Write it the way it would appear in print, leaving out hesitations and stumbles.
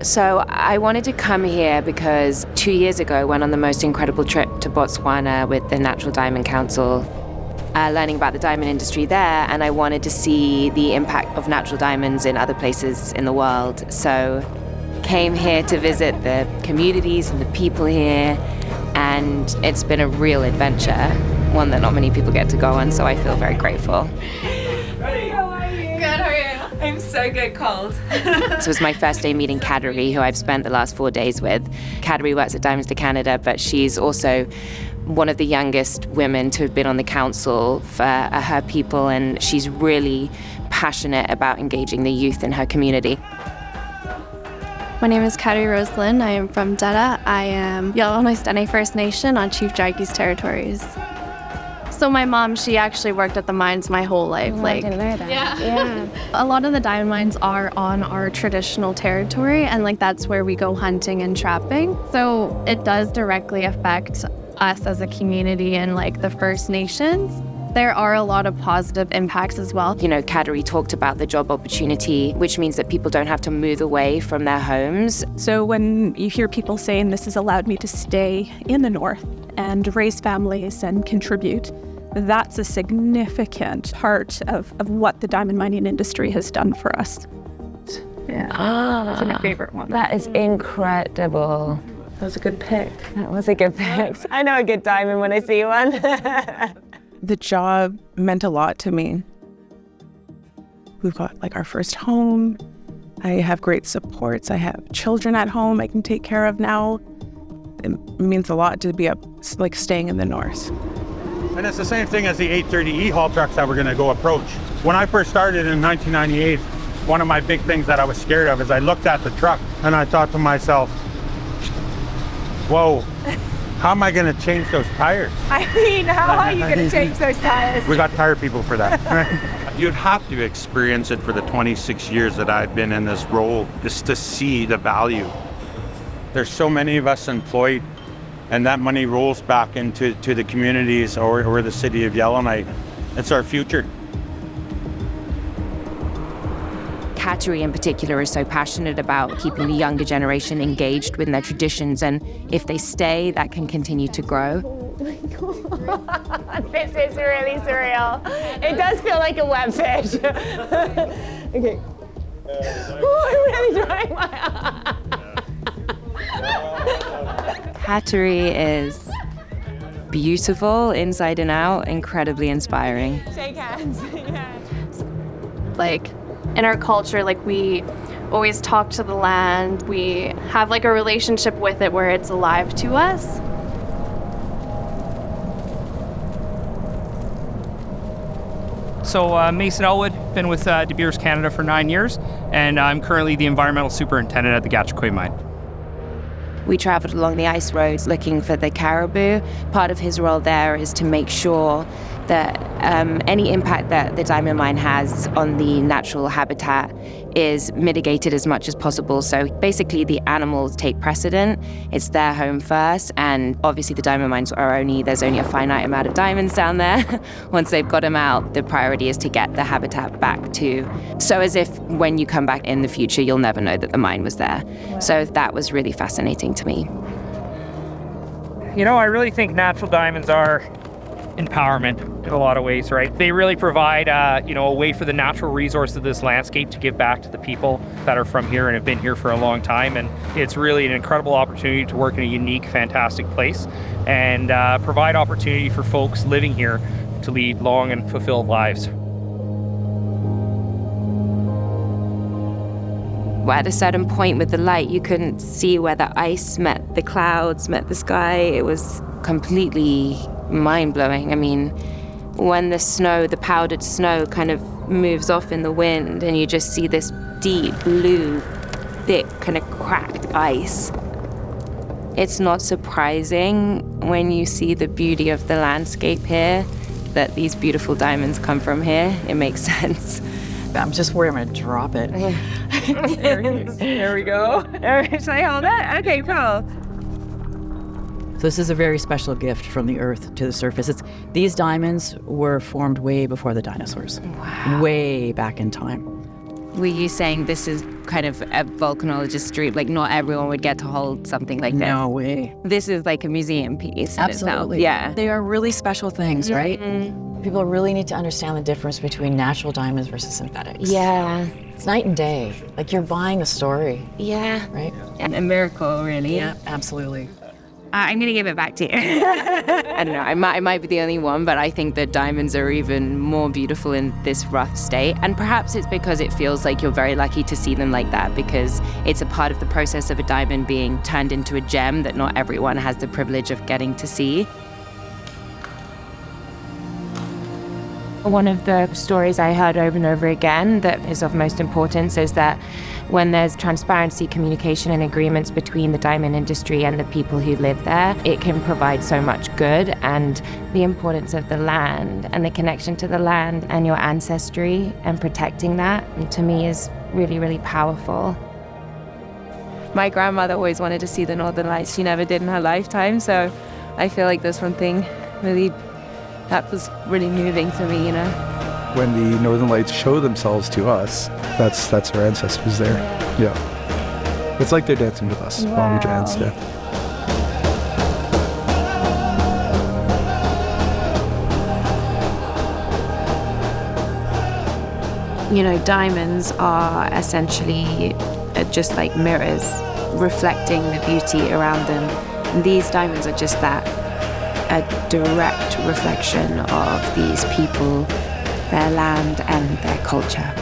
So I wanted to come here because 2 years ago I went on the most incredible trip to Botswana with the Natural Diamond Council, learning about the diamond industry there, and I wanted to see the impact of natural diamonds in other places in the world. So came here to visit the communities and the people here, and it's been a real adventure, one that not many people get to go on, so I feel very grateful. I'm so good, cold. This was my first day meeting Kadri, who I've spent the last 4 days with. Kadri works at Diamonds to Canada, but she's also one of the youngest women to have been on the council for her people, and she's really passionate about engaging the youth in her community. My name is Kadri Roslyn. I am from Dutta. I am Yellowknife Dene First Nation on Chief Jaggies territories. So my mom, she actually worked at the mines my whole life. I didn't know that. Yeah. A lot of the diamond mines are on our traditional territory, and that's where we go hunting and trapping. So it does directly affect us as a community and the First Nations. There are a lot of positive impacts as well. You know, Kadri talked about the job opportunity, which means that people don't have to move away from their homes. So when you hear people saying this has allowed me to stay in the north and raise families and contribute, that's a significant part of what the diamond mining industry has done for us. Yeah. That's my favorite one. That is incredible. That was a good pick. That was a good pick. I know a good diamond when I see one. The job meant a lot to me. We've got our first home. I have great supports. I have children at home I can take care of now. It means a lot to be staying in the north. And it's the same thing as the 830E haul trucks that we're going to go approach. When I first started in 1998, one of my big things that I was scared of is I looked at the truck and I thought to myself, whoa, how am I going to change those tires? How are you going to change those tires? We got tire people for that. You'd have to experience it for the 26 years that I've been in this role just to see the value. There's so many of us employed, and that money rolls back into the communities or the city of Yellowknife. It's our future. Kadri in particular is so passionate about keeping the younger generation engaged with their traditions, and if they stay, that can continue to grow. This is really surreal. It does feel like a web fish. Okay. I'm really drying my eye. Kadri is beautiful inside and out, incredibly inspiring. Shake hands. Yeah. In our culture, we always talk to the land. We have a relationship with it where it's alive to us. So Mason Elwood, been with De Beers Canada for 9 years, and I'm currently the environmental superintendent at the Gahcho mine. We traveled along the ice roads looking for the caribou. Part of his role there is to make sure that any impact that the diamond mine has on the natural habitat is mitigated as much as possible. So basically the animals take precedent. It's their home first, and obviously the diamond mines there's only a finite amount of diamonds down there. Once they've got them out, the priority is to get the habitat back to, so as if when you come back in the future, you'll never know that the mine was there. Wow. So that was really fascinating to me. I really think natural diamonds are empowerment in a lot of ways, right? They really provide, a way for the natural resources of this landscape to give back to the people that are from here and have been here for a long time. And it's really an incredible opportunity to work in a unique, fantastic place and provide opportunity for folks living here to lead long and fulfilled lives. At a certain point with the light, you couldn't see where the ice met the clouds, met the sky. It was completely mind-blowing. I mean, when the powdered snow kind of moves off in the wind and you just see this deep blue, thick, kind of cracked ice, it's not surprising when you see the beauty of the landscape here that these beautiful diamonds come from here. It makes sense. I'm just worried I'm going to drop it. There we go. Should I hold that? Okay, cool. So this is a very special gift from the earth to the surface. These diamonds were formed way before the dinosaurs. Wow. Way back in time. Were you saying this is kind of a volcanologist's dream? Like, not everyone would get to hold something like this? No way. This is like a museum piece in itself. Absolutely. Yeah. They are really special things, right? People really need to understand the difference between natural diamonds versus synthetics. Yeah. It's night and day. Like, you're buying a story, Yeah. right? And a miracle, really. Yeah, absolutely. I'm going to give it back to you. I don't know, I might be the only one, but I think that diamonds are even more beautiful in this rough state. And perhaps it's because it feels like you're very lucky to see them like that, because it's a part of the process of a diamond being turned into a gem that not everyone has the privilege of getting to see. One of the stories I heard over and over again that is of most importance is that when there's transparency, communication, and agreements between the diamond industry and the people who live there, it can provide so much good. And the importance of the land and the connection to the land and your ancestry and protecting that, to me, is really, really powerful. My grandmother always wanted to see the Northern Lights. She never did in her lifetime, so I feel like this one thing really, that was really moving to me, you know. When the Northern Lights show themselves to us, that's our ancestors there. Yeah. It's like they're dancing with us while we dance. Yeah. You know, diamonds are essentially just like mirrors reflecting the beauty around them. And these diamonds are just that, a direct reflection of these people, their land, and their culture.